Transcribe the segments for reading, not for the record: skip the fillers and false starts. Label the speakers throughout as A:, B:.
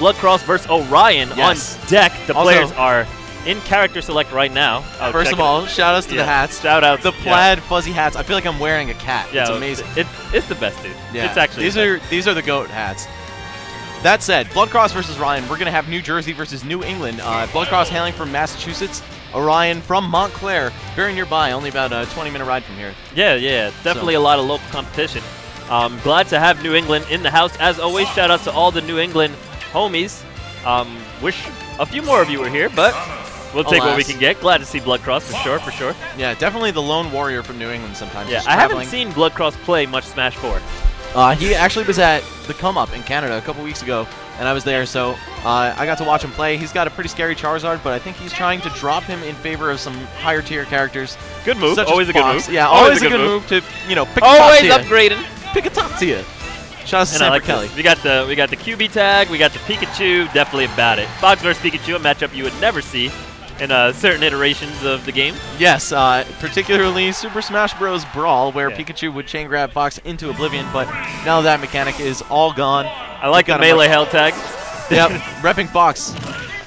A: Bloodcross versus Orion on deck. The players are in character select right now.
B: First of all, shout outs to the hats.
A: Shout outs.
B: The plaid fuzzy hats. I feel like I'm wearing a cat.
A: Yeah,
B: it's amazing.
A: It's the best, dude.
B: Yeah.
A: It's actually
B: these are the GOAT hats. That said, Bloodcross versus Orion. We're gonna have New Jersey versus New England. Bloodcross hailing from Massachusetts. Orion from Montclair, very nearby, only about a 20-minute ride from here.
A: Yeah, definitely a lot of local competition. Glad to have New England in the house. As always, shout out to all the New England homies. Wish a few more of you were here, but we'll take what we can get. Glad to see Bloodcross for sure.
B: Yeah, definitely the lone warrior from New England sometimes.
A: Yeah, I haven't seen Bloodcross play much Smash 4.
B: He actually was at the Come Up in Canada a couple weeks ago, and I was there, so I got to watch him play. He's got a pretty scary Charizard, but I think he's trying to drop him in favor of some higher tier characters.
A: Good move. Always a good move.
B: Yeah, always a good move to, you know, pick a
A: top tier. Always upgrading.
B: Pick a top tier. Shout out to Sam Kelly.
A: We got the QB tag. We got the Pikachu. Definitely about it. Fox versus Pikachu, a matchup you would never see in certain iterations of the game.
B: Yes, particularly Super Smash Bros. Brawl, where Pikachu would chain grab Fox into oblivion, but now that mechanic is all gone.
A: I like the melee held tag.
B: Yep, repping Fox.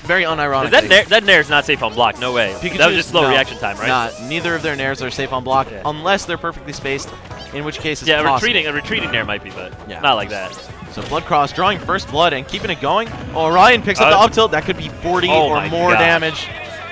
B: Very unironic.
A: That Nair is not safe on block, no way. That was just slow reaction time, right?
B: Nah, neither of their Nairs are safe on block, unless they're perfectly spaced, in which case it's possible.
A: A retreating Nair might be, but not like that.
B: So Bloodcross drawing first blood and keeping it going. Orion picks up the up tilt. That could be 40 or more damage.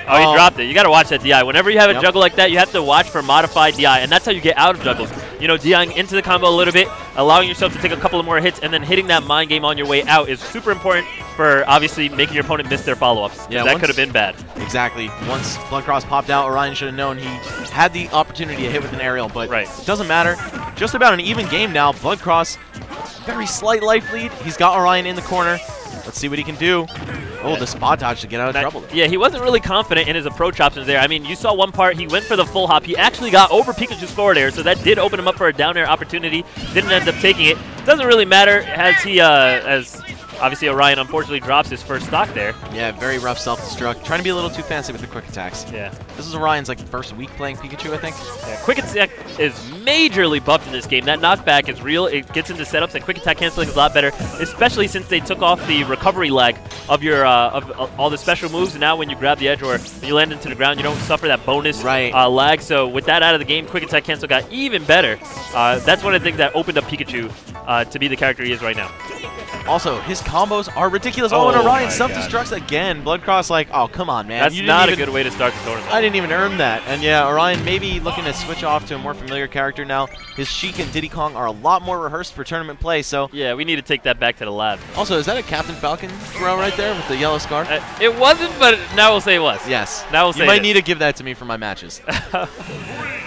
A: Oh, he dropped it. You got to watch that DI. Whenever you have a juggle like that, you have to watch for modified DI, and that's how you get out of juggles. You know, DIing into the combo a little bit, allowing yourself to take a couple of more hits, and then hitting that mind game on your way out is super important for obviously making your opponent miss their follow-ups. Yeah, that could have been bad.
B: Exactly. Once Bloodcross popped out, Orion should have known he had the opportunity to hit with an aerial, but it doesn't matter. Just about an even game now. Bloodcross, very slight life lead. He's got Orion in the corner. Let's see what he can do. Oh, the spot dodge to get out of trouble.
A: Yeah, he wasn't really confident in his approach options there. I mean, you saw one part, he went for the full hop. He actually got over Pikachu's forward air, so that did open him up for a down air opportunity. Didn't end up taking it. Doesn't really matter as he, obviously Orion unfortunately drops his first stock there.
B: Yeah, very rough self-destruct. Trying to be a little too fancy with the quick attacks.
A: Yeah.
B: This is Orion's first week playing Pikachu, I think.
A: Yeah, quick attack is majorly buffed in this game. That knockback is real. It gets into setups, and quick attack canceling is a lot better, especially since they took off the recovery lag of your of all the special moves. And now when you grab the edge or when you land into the ground, you don't suffer that bonus lag. So with that out of the game, quick attack cancel got even better. That's one of the things that opened up Pikachu to be the character he is right now.
B: Also, his combos are ridiculous. Oh, and Orion self-destructs again. Bloodcross oh, come on, man.
A: That's not a good way to start the tournament.
B: I didn't even earn that. And yeah, Orion maybe looking to switch off to a more familiar character now. His Sheik and Diddy Kong are a lot more rehearsed for tournament play, so...
A: Yeah, we need to take that back to the lab.
B: Also, is that a Captain Falcon throw right there with the yellow scarf?
A: It wasn't, but now we'll say it was.
B: Yes.
A: Now we'll say
B: you might need to give that to me for my matches.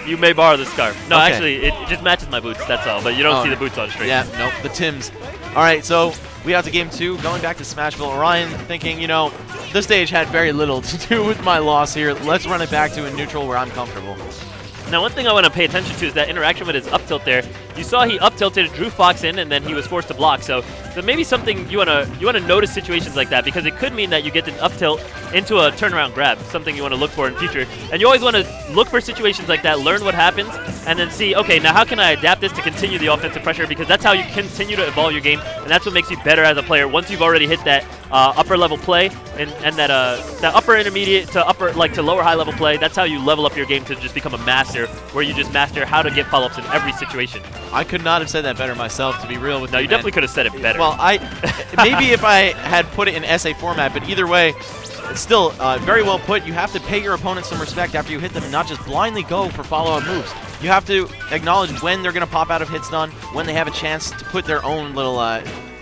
A: You may borrow the scarf. No, actually, it just matches my boots, that's all. But you don't see the boots on straight.
B: Yeah, nope, the Tims. All right, so... we out to game 2, going back to Smashville. Orion thinking, you know, this stage had very little to do with my loss here. Let's run it back to a neutral where I'm comfortable.
A: Now, one thing I want to pay attention to is that interaction with his up tilt there. You saw he up tilted, drew Fox in, and then he was forced to block. So maybe something you wanna notice situations like that, because it could mean that you get the up tilt into a turnaround grab, something you want to look for in future. And you always want to look for situations like that, learn what happens, and then see, okay, now how can I adapt this to continue the offensive pressure? Because that's how you continue to evolve your game, and that's what makes you better as a player. Once you've already hit that upper level play and that upper intermediate to lower high level play, that's how you level up your game to just become a master, where you just master how to get follow-ups in every situation.
B: I could not have said that better myself, to be real with you.
A: No, you definitely could have said it better.
B: Well, maybe if I had put it in essay format, but either way, it's still very well put. You have to pay your opponent some respect after you hit them and not just blindly go for follow-up moves. You have to acknowledge when they're going to pop out of hits done, when they have a chance to put their own little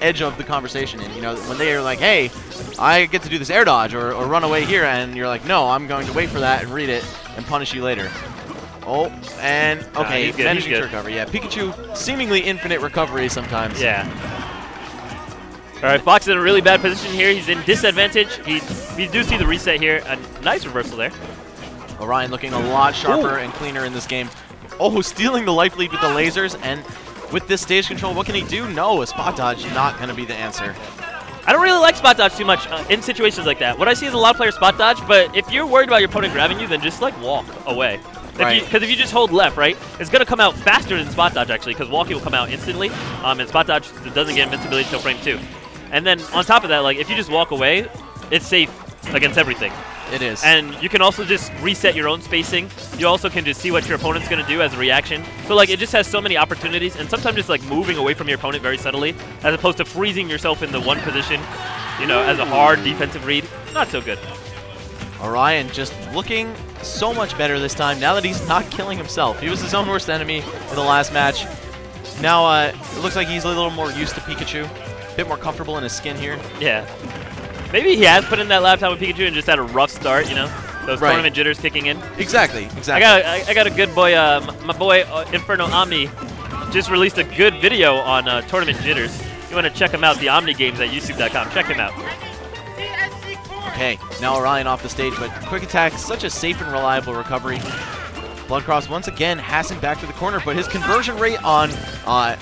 B: edge of the conversation in. You know, when they are like, hey, I get to do this air dodge or run away here, and you're like, no, I'm going to wait for that and read it and punish you later. Oh, and okay, managing to recover. Yeah, Pikachu, seemingly infinite recovery sometimes.
A: Yeah. All right, Fox is in a really bad position here. He's in disadvantage. We do see the reset here. A nice reversal there.
B: Orion looking a lot sharper and cleaner in this game. Oh, stealing the life lead with the lasers, and with this stage control, what can he do? No, a spot dodge is not going to be the answer.
A: I don't really like spot dodge too much in situations like that. What I see is a lot of players spot dodge, but if you're worried about your opponent grabbing you, then just walk away. Because if you just hold left, right, it's going to come out faster than spot dodge, actually, because walking will come out instantly, and spot dodge doesn't get invincibility until frame 2. And then on top of that, like if you just walk away, it's safe against everything.
B: It is.
A: And you can also just reset your own spacing. You also can just see what your opponent's going to do as a reaction. So like it just has so many opportunities, and sometimes just like moving away from your opponent very subtly, as opposed to freezing yourself in the one position, you know, as a hard defensive read. Not so good.
B: Orion just looking so much better this time now that he's not killing himself. He was his own worst enemy in the last match. Now it looks like he's a little more used to Pikachu. A bit more comfortable in his skin here.
A: Yeah. Maybe he has put in that lap time with Pikachu and just had a rough start, you know? Those tournament jitters kicking in.
B: Exactly.
A: I got a good boy, my boy Inferno Omni just released a good video on tournament jitters. You want to check him out, the Omni Games at YouTube.com. Check him out.
B: Okay, now Orion off the stage, but quick attack, such a safe and reliable recovery. Bloodcross once again has him back to the corner, but his conversion rate on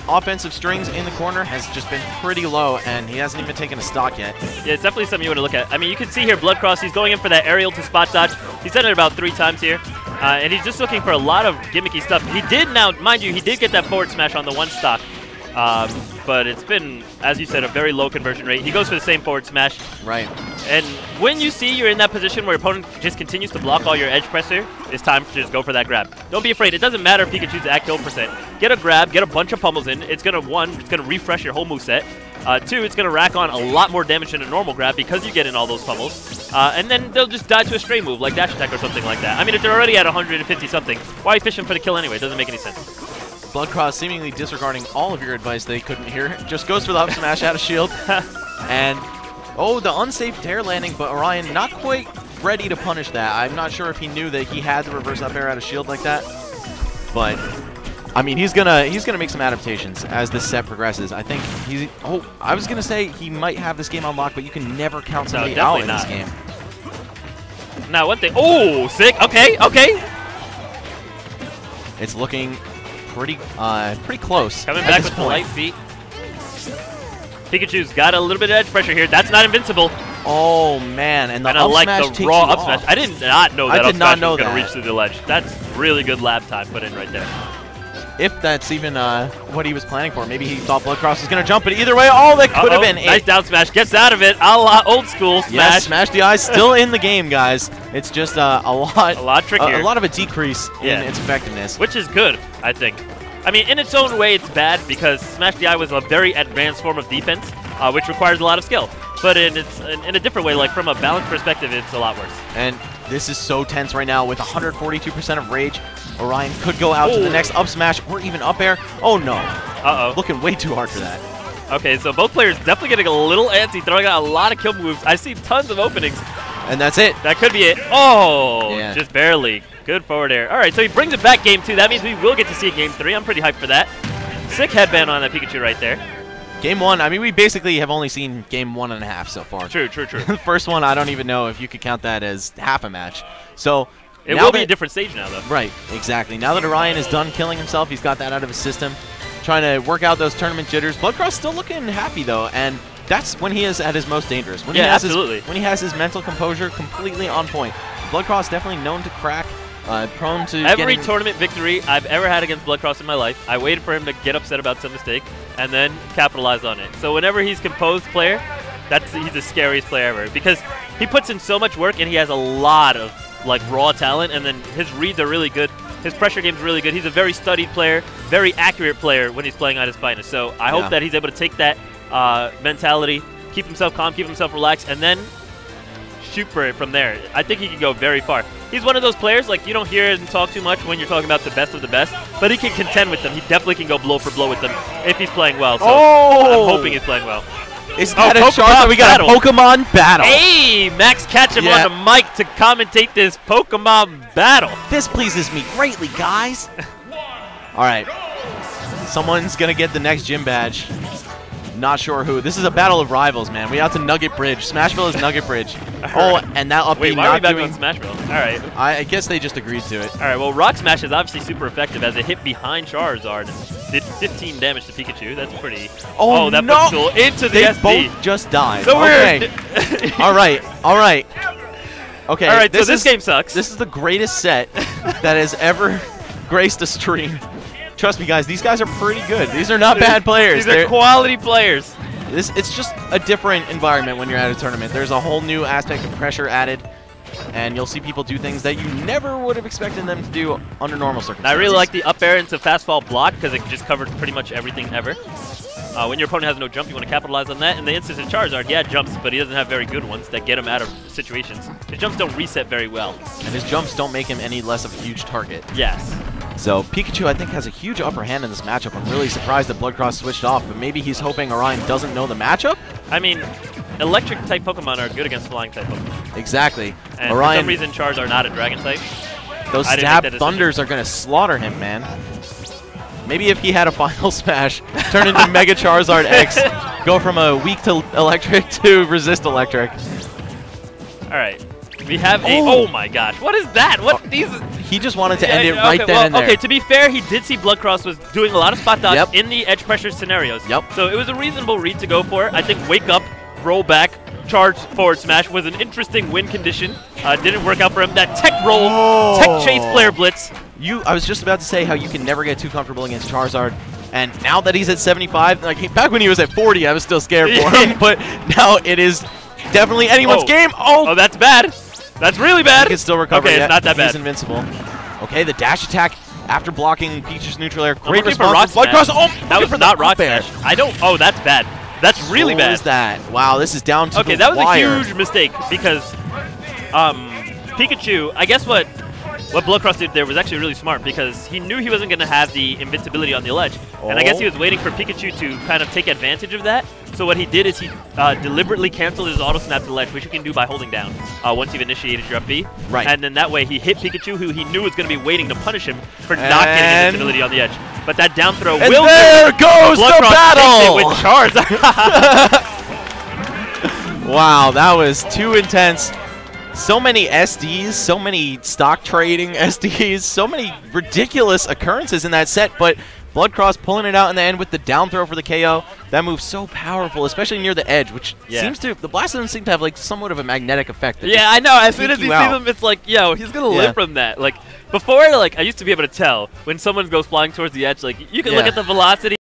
B: offensive strings in the corner has just been pretty low, and he hasn't even taken a stock yet. Yeah,
A: it's definitely something you want to look at. I mean, you can see here Bloodcross, he's going in for that aerial to spot dodge. He's done it about 3 times here, and he's just looking for a lot of gimmicky stuff. He did now, mind you, he did get that forward smash on the 1 stock, but it's been, as you said, a very low conversion rate. He goes for the same forward smash.
B: Right.
A: And when you see you're in that position where your opponent just continues to block all your edge pressure, it's time to just go for that grab. Don't be afraid. It doesn't matter if Pikachu's at kill percent. Get a grab, get a bunch of pummels in. It's going to, 1, it's going to refresh your whole moveset. 2, it's going to rack on a lot more damage than a normal grab because you get in all those pummels. And then they'll just die to a stray move like dash attack or something like that. I mean, if they're already at 150 something, why are you fishing for the kill anyway? It doesn't make any sense.
B: Bloodcross seemingly disregarding all of your advice they couldn't hear. Just goes for the up smash out of shield. And, oh, the unsafe dare landing, but Orion not quite ready to punish that. I'm not sure if he knew that he had the reverse up air out of shield like that. But, I mean, he's gonna make some adaptations as this set progresses. I think he's, oh, I was gonna say he might have this game unlocked, but you can never count somebody out in this game.
A: Now, one thing, oh, sick, okay.
B: It's looking pretty close.
A: Coming back with the light feet. Pikachu's got a little bit of edge pressure here. That's not invincible.
B: Oh man, and the up
A: like
B: smash
A: the raw up smash. I did not know that up smash was going to reach through the ledge. That's really good lab time put in right there.
B: If that's even what he was planning for. Maybe he thought Bloodcross was going to jump, but either way, oh, that could have been
A: nice
B: it.
A: Down smash. Gets out of it. A la old school smash.
B: Yes, smash the eyes still in the game, guys. It's just a lot
A: trickier.
B: A lot of a decrease in its effectiveness.
A: Which is good, I think. I mean, in its own way, it's bad because Smash DI was a very advanced form of defense, which requires a lot of skill. But in a different way, like from a balance perspective, it's a lot worse.
B: And this is so tense right now with 142% of rage. Orion could go out to the next up smash or even up air. Oh no.
A: Uh-oh.
B: Looking way too hard for that.
A: Okay, so both players definitely getting a little antsy, throwing out a lot of kill moves. I see tons of openings.
B: And that's it.
A: That could be it. Oh, just barely. Good forward air. All right, so he brings it back game 2. That means we will get to see game 3. I'm pretty hyped for that. Sick headband on that Pikachu right there.
B: Game 1, I mean, we basically have only seen game 1.5 so far.
A: True.
B: The first one, I don't even know if you could count that as half a match. So
A: it will be a different stage now, though.
B: Right, exactly. Now that Orion is done killing himself, he's got that out of his system, trying to work out those tournament jitters. Bloodcross still looking happy, though, and that's when he is at his most dangerous. When
A: absolutely.
B: When he has his mental composure completely on point. Bloodcross definitely known to crack. Prone to
A: every tournament victory I've ever had against Bloodcross in my life, I waited for him to get upset about some mistake and then capitalize on it. So whenever he's composed player, he's the scariest player ever because he puts in so much work and he has a lot of like raw talent, and then his reads are really good. His pressure game is really good. He's a very studied player, very accurate player when he's playing at his finest. So I hope that he's able to take that mentality, keep himself calm, keep himself relaxed, and then shoot for it from there. I think he can go very far. He's one of those players, like, you don't hear and talk too much when you're talking about the best of the best, but he can contend with them. He definitely can go blow for blow with them if he's playing well. So I'm hoping he's playing well.
B: Is that a Charizard? We got a Pokemon battle.
A: Hey, Max Ketchum on the mic to commentate this Pokemon battle.
B: This pleases me greatly, guys. All right. Someone's going to get the next gym badge. Not sure who. This is a battle of rivals, man. We out to Nugget Bridge. Smashville is Nugget Bridge. And that up
A: Wait, why are we back on Smashville? All right.
B: I guess they just agreed to it.
A: All right, well, Rock Smash is obviously super effective as it hit behind Charizard and did 15 damage to Pikachu. That's pretty...
B: Oh,
A: that
B: no!
A: puts into the SD.
B: They both just died.
A: So
B: weird. All right. Okay.
A: All right, so this game sucks.
B: This is the greatest set that has ever graced a stream. Trust me, guys, these guys are pretty good. These are not bad players.
A: These are quality players.
B: It's just a different environment when you're at a tournament. There's a whole new aspect of pressure added, and you'll see people do things that you never would have expected them to do under normal circumstances.
A: I really like the up air into fast fall block because it just covered pretty much everything ever. When your opponent has no jump, you want to capitalize on that. In the instance of Charizard, yeah, jumps, but he doesn't have very good ones that get him out of situations. His jumps don't reset very well.
B: And his jumps don't make him any less of a huge target.
A: Yes.
B: So Pikachu, I think, has a huge upper hand in this matchup. I'm really surprised that Bloodcross switched off, but maybe he's hoping Orion doesn't know the matchup?
A: I mean, electric-type Pokemon are good against flying-type Pokemon.
B: Exactly.
A: And
B: Orion,
A: for some reason, Charizard not a Dragon-type.
B: Those stab thunders are going to slaughter him, man. Maybe if he had a Final Smash, turn into Mega Charizard X, go from a weak to electric to resist electric.
A: All right. We have a... Oh my gosh. What is that? What these...
B: He just wanted to end it right then and there.
A: Okay, to be fair, he did see Bloodcross was doing a lot of spot dodge in the edge pressure scenarios.
B: Yep.
A: So it was a reasonable read to go for. I think wake up, roll back, charge, forward smash was an interesting win condition. Didn't work out for him. That tech roll, tech chase flare blitz.
B: I was just about to say how you can never get too comfortable against Charizard. And now that he's at 75, like back when he was at 40, I was still scared for him. But now it is definitely anyone's game.
A: Oh, that's bad. That's really bad.
B: He can still recover.
A: Okay, it's not that bad.
B: He's invincible. Okay, the dash attack after blocking Peach's neutral air. Great
A: response.
B: Bloodcross. Oh,
A: that was not rock smash. I don't. Oh, that's bad. That's really bad.
B: What is that? Wow, this is down to
A: okay,
B: the
A: that was
B: wire.
A: a huge mistake because Pikachu. I guess what Bloodcross did there was actually really smart because he knew he wasn't going to have the invincibility on the ledge, and I guess he was waiting for Pikachu to kind of take advantage of that. So what he did is he deliberately canceled his auto snap to the ledge, which you can do by holding down once you've initiated your up B.
B: Right.
A: And then that way he hit Pikachu, who he knew was going to be waiting to punish him for not getting invincibility on the edge. But that down throw will do.
B: There goes the battle!
A: With Charizard.
B: Wow, that was too intense. So many SDs, so many stock trading SDs, so many ridiculous occurrences in that set, but Bloodcross pulling it out in the end with the down throw for the KO. That move's so powerful, especially near the edge, which seems to, the blast doesn't seem to have like somewhat of a magnetic effect.
A: Yeah, I know. As soon as you see them, it's like, yo, he's going to live from that. Like, before, like, I used to be able to tell when someone goes flying towards the edge, like, you can look at the velocity